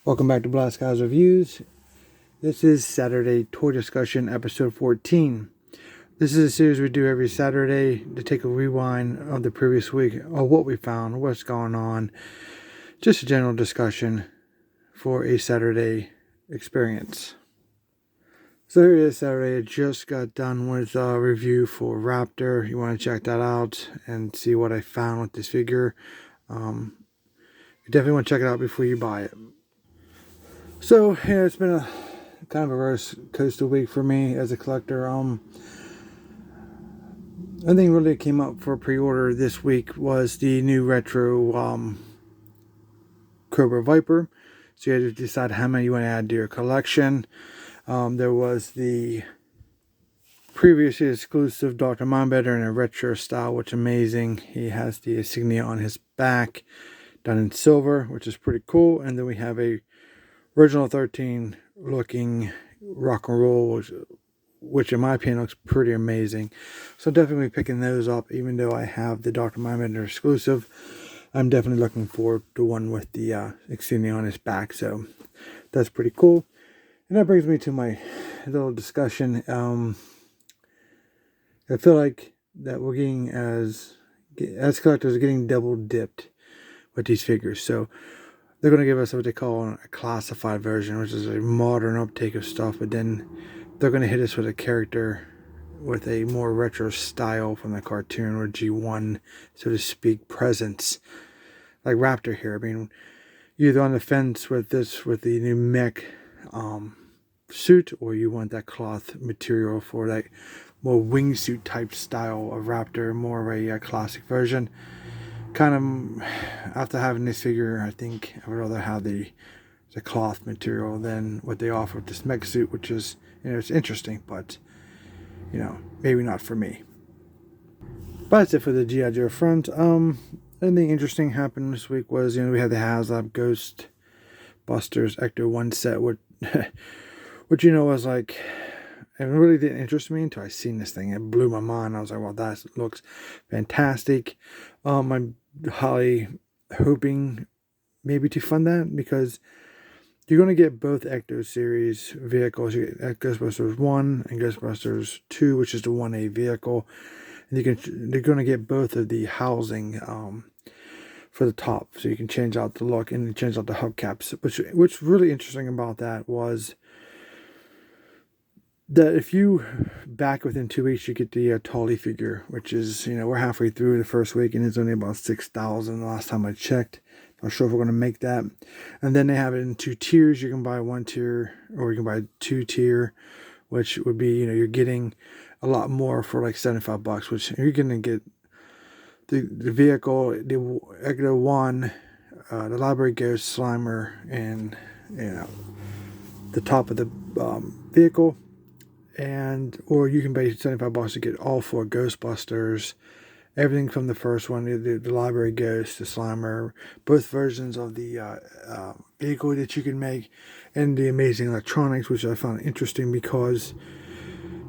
Welcome back to Blast Guys Reviews. This is Saturday Toy Discussion episode 14. This is a series we do every Saturday to take a rewind of the previous week, of what we found, what's going on, just a general discussion for a Saturday experience. So here it is Saturday. I just got done with a review for Raptor. You want to check that out and see what I found with this figure. You definitely want to check it out before you buy it. So yeah, it's been a kind of a roller coaster week for me as a collector. Nothing really came up for pre-order this week was the new retro Cobra Viper. So you had to decide how many you want to add to your collection. There was the previously exclusive Dr. Mindbender in a retro style, which is amazing. He has the insignia on his back, done in silver, which is pretty cool. And then we have a original 13 looking rock and roll, which in my opinion looks pretty amazing. So definitely picking those up, even though I have the Dr. Mindbender exclusive. I'm definitely looking forward to one with the insignia on his back. So that's pretty cool. And that brings me to my little discussion. I feel like that we're getting, as collectors, getting double dipped with these figures. So they're going to give us what they call a classified version, which is a modern uptake of stuff, but then they're going to hit us with a character with a more retro style from the cartoon, or G1, so to speak, presence. Like Raptor here. I mean, you're either on the fence with this, with the new mech suit, or you want that cloth material for that more wingsuit type style of Raptor, more of a classic version. Kind of, after having this figure, I think I would rather have the cloth material than what they offer with this mech suit, which is, it's interesting, but maybe not for me. But that's it for the G.I. Joe front. Anything interesting happened this week was, we had the HasLab Ghost Busters Ecto 1 set, which was like, it really didn't interest me until I seen this thing. It blew my mind. I was like, well, that looks fantastic. I'm highly hoping maybe to fund that, because you're going to get both Ecto series vehicles. You get Ghostbusters 1 and Ghostbusters 2, which is the 1A vehicle. And they're going to get both of the housing for the top, so you can change out the look and change out the hubcaps. What's really interesting about that was that if you back within 2 weeks, you get the Tully figure, which is, we're halfway through the first week, and it's only about 6,000 the last time I checked. Not sure if we're going to make that. And then they have it in 2 tiers. You can buy 1 tier, or you can buy 2 tier, which would be, you're getting a lot more for like $75, which you're going to get the vehicle, the Ecto 1, the Library Ghost, Slimer, and, the top of the vehicle. Or you can pay $75 to get all 4 Ghostbusters, everything from the first one, the Library Ghost, the Slimer, both versions of the vehicle that you can make, and the amazing electronics, which I found interesting, because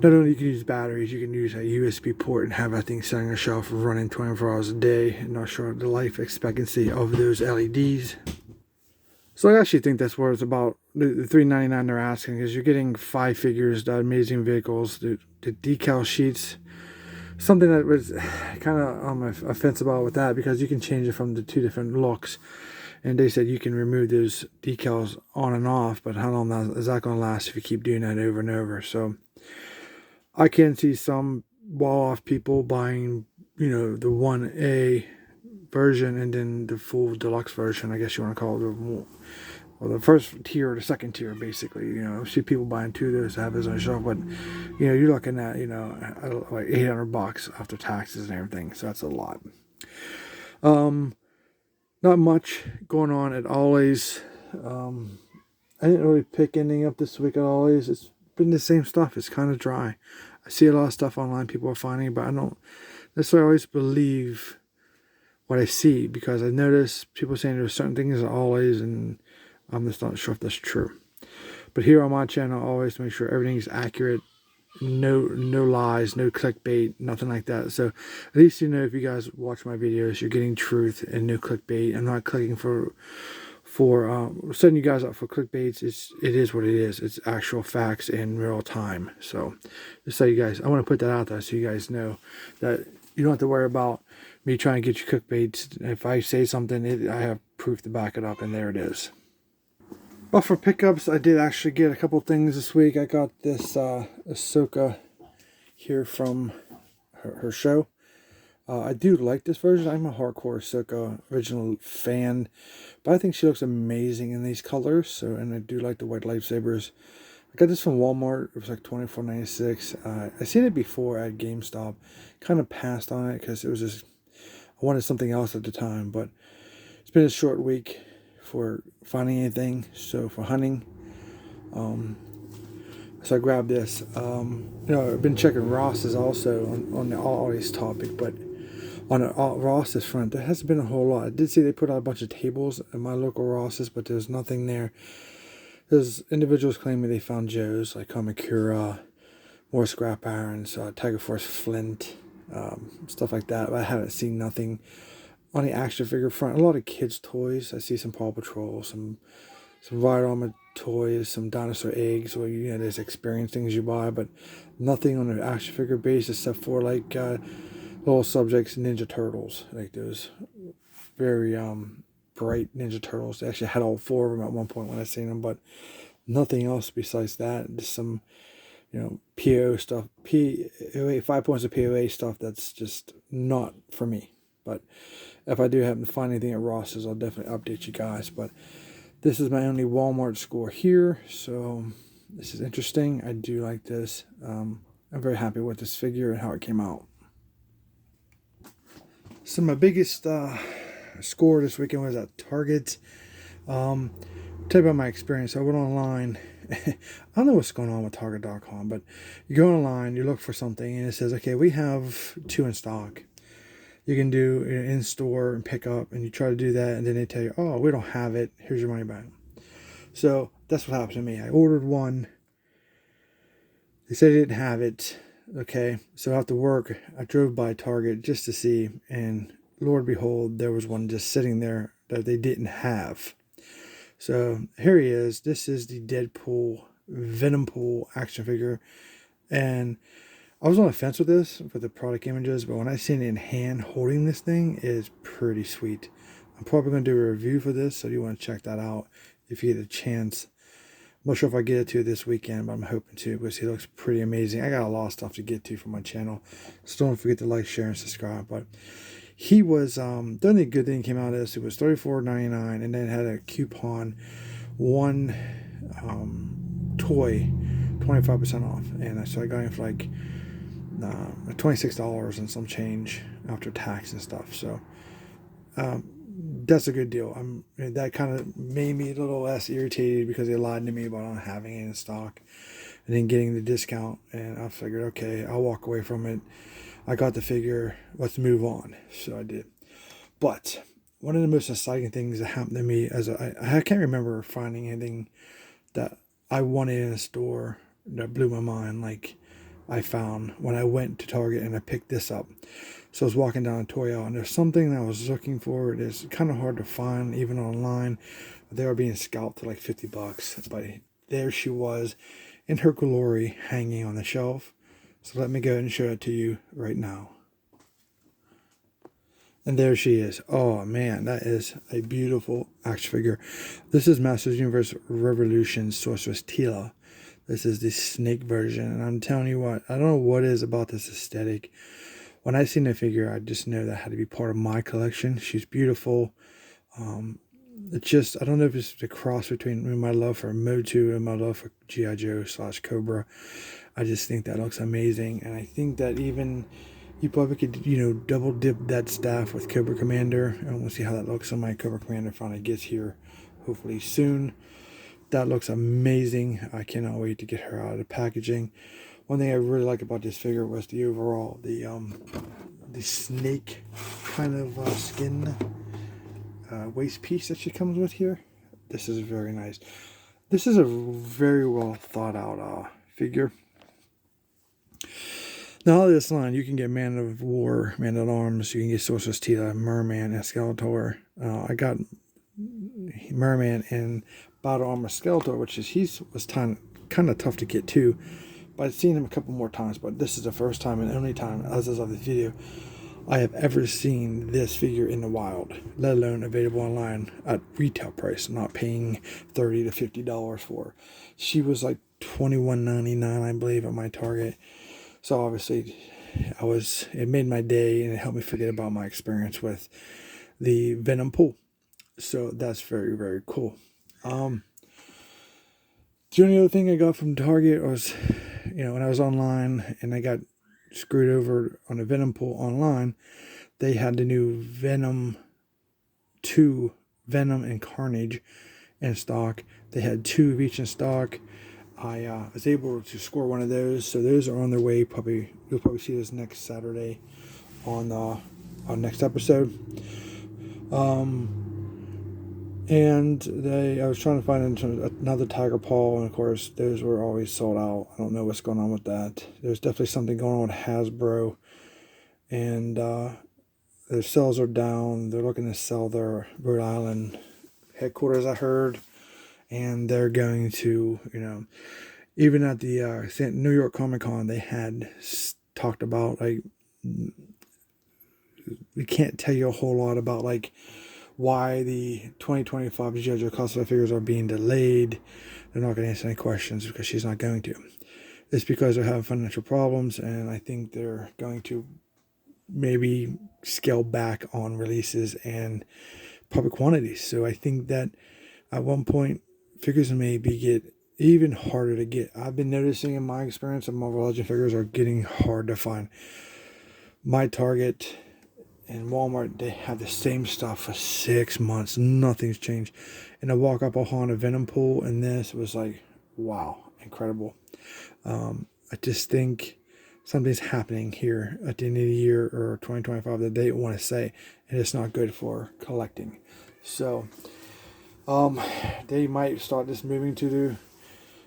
not only you can use batteries, you can use a USB port and have that thing sitting on a shelf running 24 hours a day. I'm not sure the life expectancy of those LEDs. So I actually think that's what it's about. The $3.99 they're asking, is you're getting 5 figures, the amazing vehicles, the decal sheets. Something that was kind of on my fence about with that, because you can change it from the 2 different looks. And they said you can remove those decals on and off, but how long is that going to last if you keep doing that over and over? So I can see some wall-off people buying, the 1A version and then the full deluxe version, I guess you want to call it, or the first tier or the second tier, basically. I see people buying 2 of those to have those on the shelf, but you're looking at like $800 after taxes and everything, so that's a lot. Not much going on at Ollie's. I didn't really pick anything up this week at Ollie's. It's been the same stuff. It's kind of dry. I see a lot of stuff online people are finding, but I don't necessarily always believe what I see, because I notice people saying there's certain things at Ollie's, and I'm just not sure if that's true. But here on my channel, I always make sure everything's accurate. No lies, no clickbait, nothing like that. So at least if you guys watch my videos, you're getting truth and no clickbait. I'm not clicking for for setting you guys up for clickbaits. It is what it is. It's actual facts in real time. So just so you guys, I want to put that out there so you guys know that you don't have to worry about me trying to get you clickbaits. If I say something, I have proof to back it up, and there it is. Well, for pickups, I did actually get a couple things this week. I got this Ahsoka here from her show. I do like this version. I'm a hardcore Ahsoka original fan, but I think she looks amazing in these colors. So, and I do like the white lightsabers. I got this from Walmart. It was like $24.96. I seen it before at GameStop. Kind of passed on it because it was just, I wanted something else at the time. But it's been a short week for finding anything. So for hunting, so I grabbed this. I've been checking Ross's also on the always topic, but on Ross's front, there hasn't been a whole lot. I did see they put out a bunch of tables at my local Ross's, but there's nothing there. There's individuals claiming they found Joe's, like Kamakura, more scrap irons, Tiger Force Flint, stuff like that. But I haven't seen nothing on the action figure front. A lot of kids' toys. I see some Paw Patrol, some Ride Armor toys, some dinosaur eggs, where there's experience things you buy, but nothing on the action figure base except for like little subjects, Ninja Turtles, like those very bright Ninja Turtles. They actually had all four of them at one point when I seen them, but nothing else besides that. Just some PO stuff, POA, 5 points of POA stuff that's just not for me. But if I do happen to find anything at Ross's, I'll definitely update you guys. But this is my only Walmart score here, so this is interesting. I do like this. I'm very happy with this figure and how it came out. So my biggest score this weekend was at Target. Tell you about my experience. I went online. I don't know what's going on with Target.com, but you go online, you look for something, and it says, okay, we have 2 in stock. You can do in-store and pick up, and you try to do that, and then they tell you, oh, we don't have it. Here's your money back. So that's what happened to me. I ordered one. They said they didn't have it. Okay, so after work, I drove by Target just to see, and Lord behold, there was one just sitting there that they didn't have. So here he is. This is the Deadpool Venom Pool action figure, and I was on the fence with this for the product images, but when I seen it in hand holding this thing, it is pretty sweet. I'm probably going to do a review for this, so you want to check that out if you get a chance. I'm not sure if I get it to this weekend, but I'm hoping to because he looks pretty amazing. I got a lot of stuff to get to for my channel, so don't forget to like, share, and subscribe. But he was, the only good thing came out of this, it was $34.99, and then it had a coupon, one toy, 25% off. And so I got it for like $26 and some change after tax and stuff. So that's a good deal. That kind of made me a little less irritated because they lied to me about not having it in stock and then getting the discount. And I figured, okay, I'll walk away from it. I got the figure. Let's move on. So I did. But one of the most exciting things that happened to me I can't remember finding anything that I wanted in a store that blew my mind like I found when I went to Target and I picked this up. So I was walking down a toy aisle, and there's something that I was looking for. It's kind of hard to find even online. They were being scalped for like $50, but there she was in her glory hanging on the shelf. So let me go ahead and show it to you right now. And there she is. Oh man, that is a beautiful action figure. This is Masters Universe Revolution Sorceress Tila. This is the snake version, and I'm telling you what, I don't know what it is about this aesthetic. When I seen the figure, I just know that had to be part of my collection. She's beautiful. It's just, I don't know if it's the cross between my love for Motu and my love for G.I. Joe / Cobra. I just think that looks amazing, and I think that even you probably could, double dip that staff with Cobra Commander, and we'll see how that looks when my Cobra Commander finally gets here, hopefully soon. That looks amazing. I cannot wait to get her out of the packaging. One thing I really like about this figure was the overall, the snake kind of skin waist piece that she comes with here. This is very nice. This is a very well thought out figure. Now, out of this line, you can get Man of War, Man at Arms, you can get Sorceress Tila, Merman, and Skeletor. I got Merman and Battle Armor Skeletor, which is was kind of tough to get too. But I've seen him a couple more times, but this is the first time and only time, as of this video, I have ever seen this figure in the wild, let alone available online at retail price, not paying $30 to $50 for her. She was like $21.99, I believe, at my Target. So obviously, it made my day, and it helped me forget about my experience with the Venom pool. So that's very, very cool. The only other thing I got from Target was, when I was online and I got screwed over on a Venom pool online, they had the new Venom 2, Venom and Carnage in stock. They had 2 of each in stock. I was able to score one of those, so those are on their way. You'll probably see this next Saturday on next episode. And I was trying to find another Tiger Paw, and of course those were always sold out. I don't know what's going on with that. There's definitely something going on with Hasbro, and their sales are down. They're looking to sell their Rhode Island headquarters, I heard, and they're going to, even at the New York Comic Con, they had talked about, like, we can't tell you a whole lot about, like, why the 2025 G.I. Joe classified figures are being delayed. They're not going to answer any questions because she's not going to. It's because they're having financial problems, and I think they're going to maybe scale back on releases and public quantities. So I think that at one point, figures may get even harder to get. I've been noticing in my experience that Marvel Legend figures are getting hard to find. My Target and Walmart, they have the same stuff for 6 months. Nothing's changed. And I walk up on a Venom pool, and this was like, wow, incredible. I just think something's happening here at the end of the year or 2025 that they want to say, and it's not good for collecting. So they might start just moving to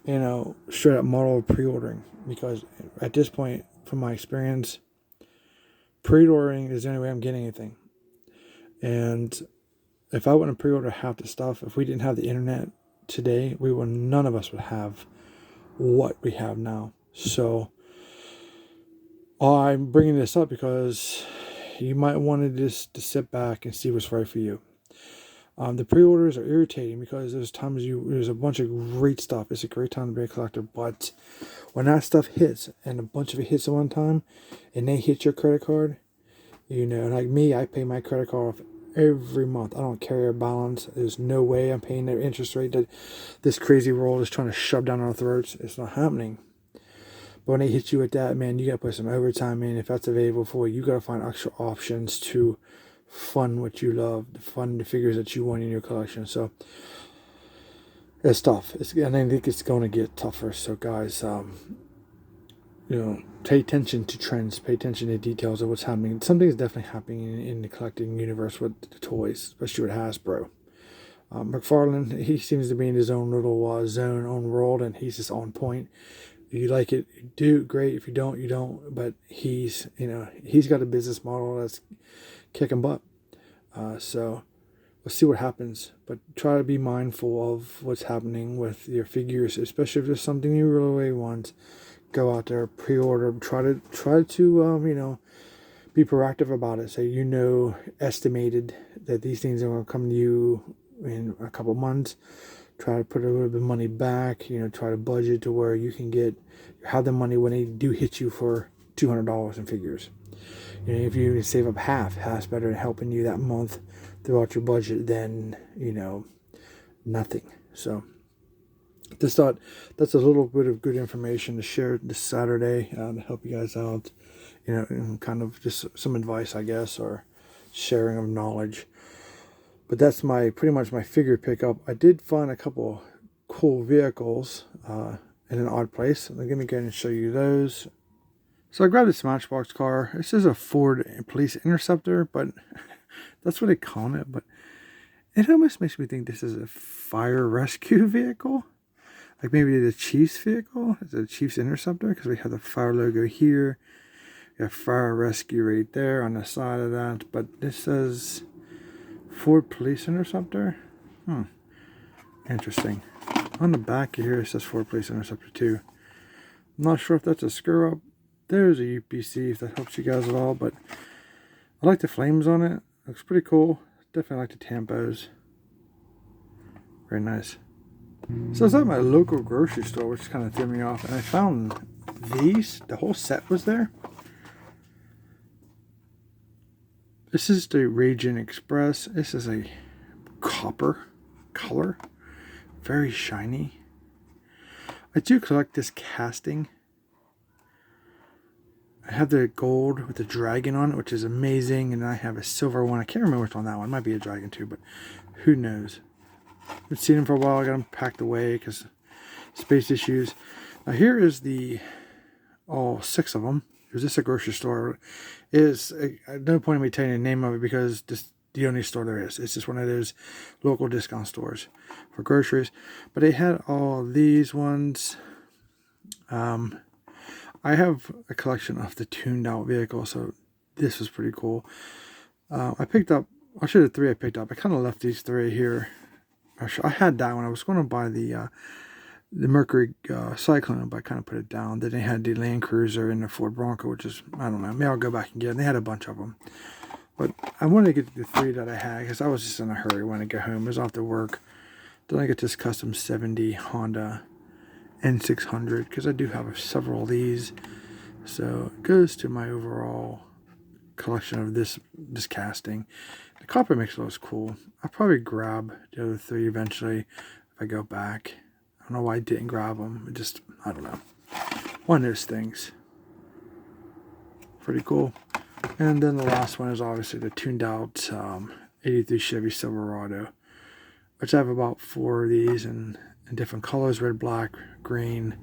the straight up model of pre-ordering, because at this point, from my experience, pre-ordering is the only way I'm getting anything. And if I wouldn't pre-order half the stuff, if we didn't have the internet today, none of us would have what we have now. So I'm bringing this up because you might want to just to sit back and see what's right for you. The pre-orders are irritating because there's a bunch of great stuff. It's a great time to be a collector, but when that stuff hits, and a bunch of it hits at one time, and they hit your credit card, like me, I pay my credit card off every month. I don't carry a balance. There's no way I'm paying the interest rate that this crazy world is trying to shove down our throats. It's not happening. But when they hit you with that, man, you got to put some overtime in. If that's available for you, you got to find extra options to fund what you love, to fund the figures that you want in your collection. So it's tough. And I think it's going to get tougher. So guys, pay attention to trends, pay attention to details of what's happening. Something is definitely happening in the collecting universe with the toys, especially with Hasbro. McFarlane, he seems to be in his own little own world, and he's just on point. If you like it, you do, great. If you don't, you don't. But he's got a business model that's kicking butt. So we'll see what happens. But try to be mindful of what's happening with your figures, especially if there's something you really want. Go out there, pre-order. Try to be proactive about it. So estimated that these things are going to come to you in a couple months. Try to put a little bit of money back. Try to budget to where you can have the money when they do hit you for $200 in figures. If you save up half's better than helping you that month throughout your budget than nothing. So just thought that's a little bit of good information to share this Saturday to help you guys out. And kind of just some advice, I guess, or sharing of knowledge. But that's pretty much my figure pickup. I did find a couple cool vehicles in an odd place. Let me go ahead and show you those. So I grabbed this Matchbox car. This is a Ford Police Interceptor, but that's what they call it. But it almost makes me think this is a fire rescue vehicle. Like maybe the Chiefs vehicle. It's a Chiefs Interceptor, because we have the fire logo here. We have fire rescue right there on the side of that. But this says Ford Police Interceptor. Interesting. On the back here it says Ford Police Interceptor 2. I'm not sure if that's a screw up. There's a UPC if that helps you guys at all, but I like the flames on it. Looks pretty cool. Definitely like the tampos. Very nice. So I was at my local grocery store, which kind of threw me off, and I found these. The whole set was there. This is the Raging Express. This is a copper color. Very shiny. I do collect this casting. I have the gold with the dragon on it, which is amazing, and I have a silver one. I can't remember which one that one. It might be a dragon too, but who knows. I've seen them for a while. I got them packed away because space issues. Now here is the all 6 of them. Is this a grocery store? Is no point in me telling you the name of it because this the only store there is. It's just one of those local discount stores for groceries. But they had all these ones. I have a collection of the tuned out vehicles, so this was pretty cool. I picked up, I'll show you the 3 I picked up. I kind of left these 3 here. I had that one. I was going to buy the Mercury Cyclone, but I kind of put it down. Then they had the Land Cruiser and the Ford Bronco, which is, I don't know, maybe I'll go back and get them. They had a bunch of them. But I wanted to get the 3 that I had because I was just in a hurry when I get home. It was off to work. Then I get this custom 70 Honda N600 because I do have several of these. So it goes to my overall collection of this casting. The copper mix looks cool. I'll probably grab the other 3 eventually if I go back. I don't know why I didn't grab them. It just, I don't know. One of those things. Pretty cool. And then the last one is obviously the tuned out 83 Chevy Silverado, which I have about 4 of these in different colors: red, black, green.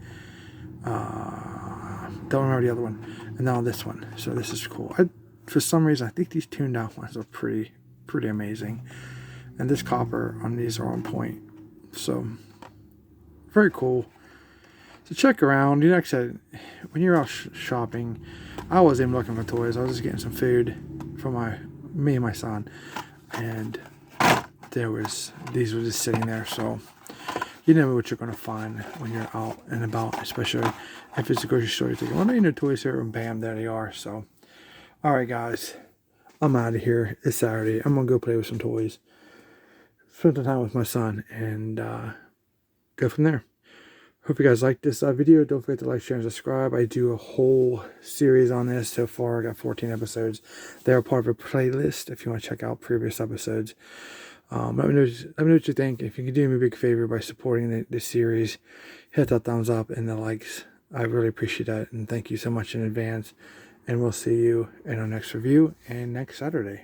Don't remember the other one. And now this one. So this is cool. For some reason, I think these tuned out ones are pretty amazing. And this copper on these are on point. So very cool. So check around. Like I said, when you're out shopping, I wasn't even looking for toys. I was just getting some food for me and my son, and these were just sitting there. So you never know what you're going to find when you're out and about, especially if it's a grocery store. You're thinking, well, maybe no toys here, and bam, there they are. So, all right, guys, I'm out of here. It's Saturday. I'm gonna go play with some toys, spend some time with my son, and go from there. Hope you guys liked this video. Don't forget to like, share, and subscribe. I do a whole series on this so far. I got 14 episodes. They're part of a playlist if you want to check out previous episodes. Let me know what you think. If you can do me a big favor by supporting this series, hit that thumbs up and the likes. I really appreciate that, and thank you so much in advance. And we'll see you in our next review and next Saturday.